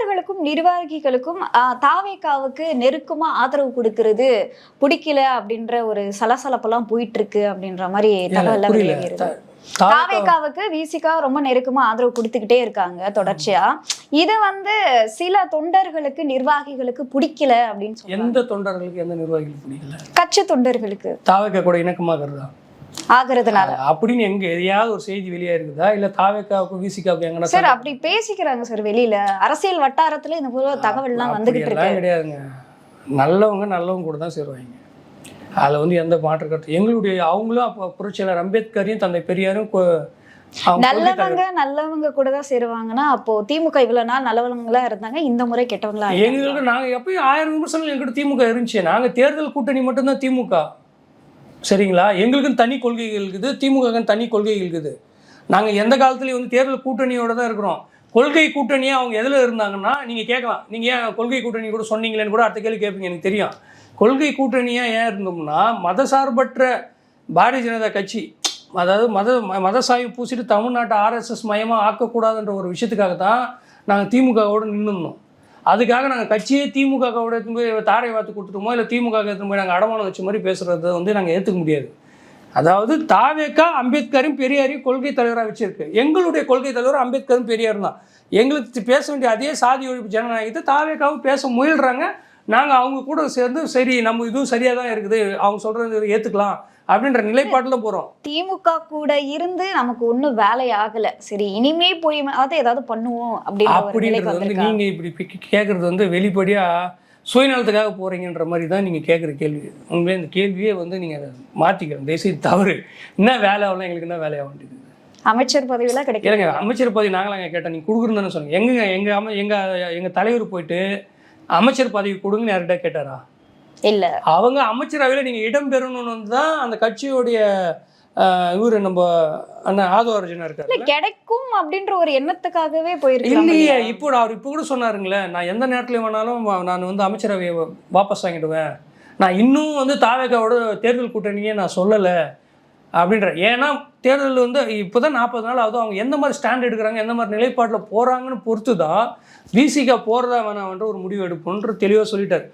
தொண்டர்களுக்கும் நிர்வாகிகளுக்கும் தாவேகாவுக்கு நெருக்கமா ஆதரவு கொடுக்கறது பிடிக்கல அப்படின்ற ஒரு சலசலப்பெல்லாம் போயிட்டு இருக்கு அப்படின்ற மாதிரி தகவல் வெளியாகிறது. தாவேகாவுக்கு விசிகா ரொம்ப நெருக்கமா ஆதரவு கொடுத்துக்கிட்டே இருக்காங்க தொடர்ச்சியா. இது சில தொண்டர்களுக்கு நிர்வாகிகளுக்கு பிடிக்கல அப்படின்னு சொல்லி. எந்த தொண்டர்களுக்கு எந்த நிர்வாகிகளுக்கு பிடிக்கல? கட்சி தொண்டர்களுக்கு தாவேகா கூட இணக்கமாகிறதா ஆகுறதுனால அப்படின்னு எங்க எதையாவது ஒரு செய்தி வெளியே இருக்குதா? இல்ல தாவேகாவுக்கு விசிகாவுக்கு எங்கன்னா சார் அப்படி பேசிக்கிறாங்க சார் வெளியில அரசியல் வட்டாரத்துல இந்த போல தகவல் எல்லாம் வந்துகிட்டு இருக்கு. கிடையாதுங்க, நல்லவங்க கூட தான் சேருவாங்க. அதுல எந்த மாற்று கருத்து எங்களுடைய அவங்களும் அப்போ புரட்சியாளர் அம்பேத்கரையும் தந்தை பெரியாரும் நல்லவங்க கூட தான் சேருவாங்கன்னா அப்போ திமுக இவ்வளவு நாள் நல்லவங்களா இருந்தாங்க, இந்த முறை கெட்டவங்களா? எங்களுக்கு நாங்க எப்பயும் 1000 விமர்சனங்கள் எங்கிட்ட திமுக இருந்துச்சு. நாங்க தேர்தல் கூட்டணி மட்டும்தான் திமுக, சரிங்களா? எங்களுக்குன்னு தனி கொள்கைகள் இருக்குது, திமுகன்னு தனி கொள்கைகள் இருக்குது. நாங்கள் எந்த காலத்துலேயும் தேர்தல் கூட்டணியோட தான் இருக்கிறோம். கொள்கை கூட்டணியாக அவங்க எதில் இருந்தாங்கன்னா நீங்கள் கேட்கலாம், நீங்கள் ஏன் கொள்கை கூட்டணி கூட சொன்னீங்களேன்னு கூட அடுத்த கேள்வி கேட்பீங்க, எனக்கு தெரியும். கொள்கை கூட்டணியாக ஏன் இருந்தோம்னா மதசார்பற்ற பாரதிய ஜனதா கட்சி, அதாவது மதசாயம் பூசிட்டு தமிழ்நாட்டை RSS மயமாக ஆக்கக்கூடாதுன்ற ஒரு விஷயத்துக்காக தான் நாங்கள் திமுகவோடு நின்றுருந்தோம். அதுக்காக நாங்கள் கட்சியே திமுகவோட எடுத்துன்னு போய் தாரை வார்த்து கொடுத்துட்டோமோ இல்லை திமுக எடுத்துன்னு போய் நாங்கள் அடமானம் வச்ச மாதிரி பேசுகிறத நாங்கள் ஏற்றுக்க முடியாது. அதாவது தாவேகா அம்பேத்கரும் பெரியாரையும் கொள்கை தலைவராக வச்சுருக்கு. எங்களுடைய கொள்கை தலைவர் அம்பேத்கரும் பெரியார் தான். எங்களுக்கு பேச வேண்டிய அதே சாதி ஒழிப்பு ஜனநாயகத்தை தாவேகாவும் பேச முயல்றாங்க. நாங்கள் அவங்க கூட சேர்ந்து சரி நம்ம இதுவும் சரியாக தான் இருக்குது, அவங்க சொல்கிறது ஏற்றுக்கலாம் அப்படின்ற நிலைப்பாட்டில் போகிறோம். திமுக கூட இருந்து நமக்கு ஒன்றும் வேலை ஆகலை, சரி இனிமே போய் ஏதாவது பண்ணுவோம் அப்படின்றது நீங்கள் இப்படி கேட்குறது வெளிப்படையாக சுயநலத்துக்காக போகிறீங்கன்ற மாதிரி தான் நீங்கள் கேட்குற கேள்வி. உண்மையிலே இந்த கேள்வியே நீங்கள் மாற்றிக்கிறோம், தேசிய தவறு. என்ன வேலை ஆகலாம், எங்களுக்கு என்ன வேலையாக வேண்டியது? அமைச்சர் பதவியெல்லாம் கிடைக்கல. அமைச்சர் பதவி நாங்களாம் கேட்டோம், நீங்கள் கொடுக்குறதுன்னு சொன்னீங்க. எங்கள் தலைவர் போயிட்டு அமைச்சர் பதவி கொடுங்கன்னு யார்கிட்ட கேட்டாரா? இல்லை, அவங்க அமைச்சரவையில் நீங்கள் இடம் பெறணும்னு தான் அந்த கட்சியோடைய இவர் நம்ம அண்ணன் ஆதவர்ஜனா இருக்காரு கிடைக்கும் அப்படின்ற ஒரு எண்ணத்துக்காகவே போயிருக்கு. இல்லையே, அவர் இப்போ கூட சொன்னாருங்களே, நான் எந்த நேரத்துல வேணாலும் நான் அமைச்சரவையை வாபஸ் வாங்கிடுவேன், நான் இன்னும் தாவேகாவோட தேர்தல் கூட்டணியே நான் சொல்லலை அப்படின்ற. ஏன்னா தேர்தல் இப்போதான் 40 நாள் ஆகுது. அவங்க எந்த மாதிரி ஸ்டாண்ட் எடுக்கிறாங்க, எந்த மாதிரி நிலைப்பாட்டில் போகிறாங்கன்னு பொறுத்து தான் விசிகா போகிறதா வேணாம்ன்ற ஒரு முடிவு எடுப்போன்ற தெளிவாக சொல்லிட்டார்.